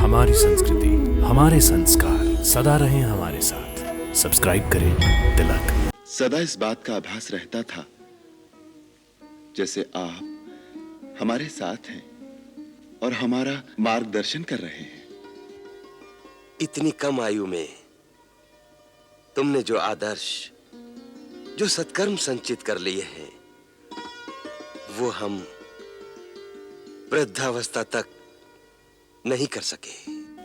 हमारी संस्कृति, हमारे संस्कार सदा रहें हमारे साथ। सब्सक्राइब करें तिलक। सदा इस बात का आभास रहता था जैसे आप हमारे साथ हैं और हमारा मार्गदर्शन कर रहे हैं। इतनी कम आयु में तुमने जो आदर्श, जो सत्कर्म संचित कर लिए हैं, वो हम वृद्धावस्था तक नहीं कर सके।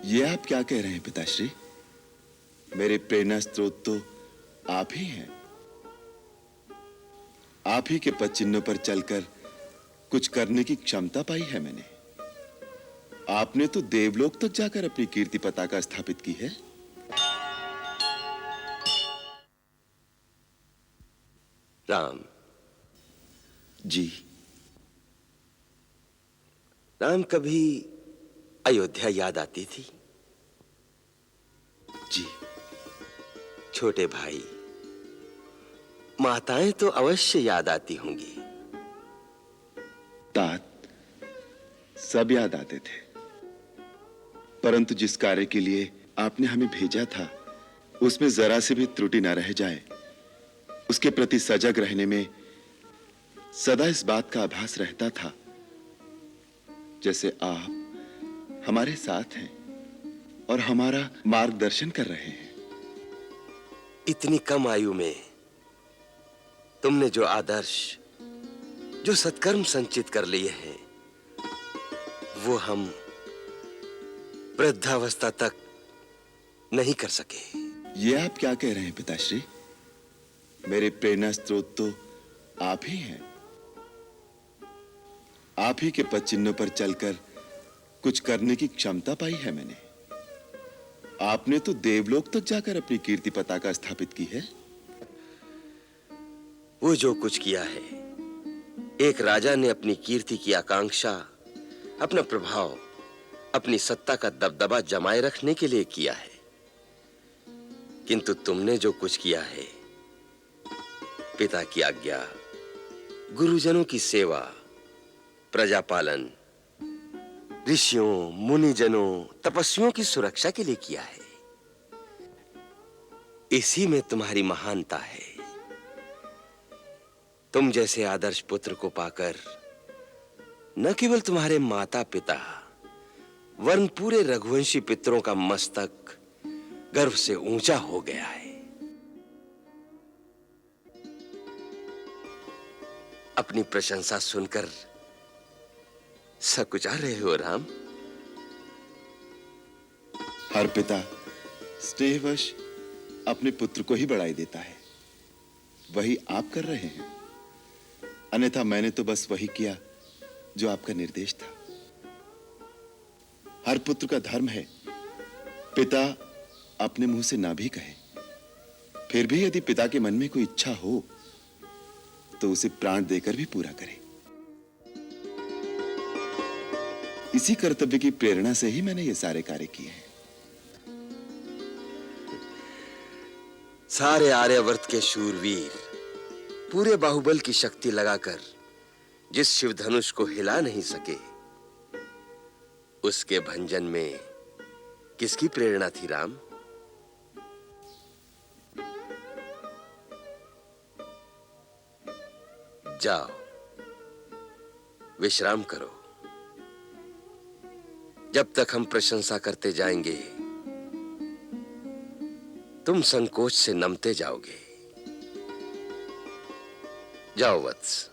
ये आप क्या कह रहे हैं पिताश्री? मेरे प्रेरणा स्रोत तो आप ही हैं। आप ही के पद चिन्हों पर चलकर कुछ करने की क्षमता पाई है मैंने। आपने तो देवलोक तक जाकर अपनी कीर्ति पताका स्थापित की है। राम जी। राम, कभी अयोध्या याद आती थी? जी। छोटे भाई, माताएं तो अवश्य याद आती होंगी। तात सब याद आते थे, परंतु जिस कार्य के लिए आपने हमें भेजा था उसमें जरा से भी त्रुटि ना रह जाए, उसके प्रति सजग रहने में सदा इस बात का आभास रहता था जैसे आप हमारे साथ हैं और हमारा मार्गदर्शन कर रहे हैं। इतनी कम आयु में तुमने जो आदर्श, जो सत्कर्म संचित कर लिए हैं, वो हम वृद्धावस्था तक नहीं कर सके। ये आप क्या कह रहे हैं पिताश्री? मेरे प्रेरणा स्रोत तो आप ही हैं। आप ही के पद चिन्हों पर चलकर कुछ करने की क्षमता पाई है मैंने। आपने तो देवलोक तक जाकर अपनी कीर्ति पताका स्थापित की है। वो जो कुछ किया है, एक राजा ने अपनी कीर्ति की आकांक्षा, अपना प्रभाव, अपनी सत्ता का दबदबा जमाए रखने के लिए किया है। किंतु तुमने जो कुछ किया है, पिता की आज्ञा, गुरुजनों की सेवा, प्रजापालन, ऋषियों, मुनिजनों, तपस्वियों की सुरक्षा के लिए किया है। इसी में तुम्हारी महानता है। तुम जैसे आदर्श पुत्र को पाकर न केवल तुम्हारे माता पिता वरन पूरे रघुवंशी पितरों का मस्तक गर्व से ऊंचा हो गया है। अपनी प्रशंसा सुनकर सकुचा रहे हो राम? हर पिता स्नेहवश अपने पुत्र को ही बढ़ाई देता है, वही आप कर रहे हैं। अन्यथा मैंने तो बस वही किया जो आपका निर्देश था। हर पुत्र का धर्म है पिता अपने मुंह से ना भी कहे, फिर भी यदि पिता के मन में कोई इच्छा हो तो उसे प्राण देकर भी पूरा करे। इसी कर्तव्य की प्रेरणा से ही मैंने ये सारे कार्य किए हैं। सारे आर्यावर्त के शूरवीर पूरे बाहुबल की शक्ति लगाकर जिस शिव धनुष को हिला नहीं सके, उसके भंजन में किसकी प्रेरणा थी राम? जाओ, विश्राम करो। जब तक हम प्रशंसा करते जाएंगे, तुम संकोच से नमते जाओगे। जाओ वत्स।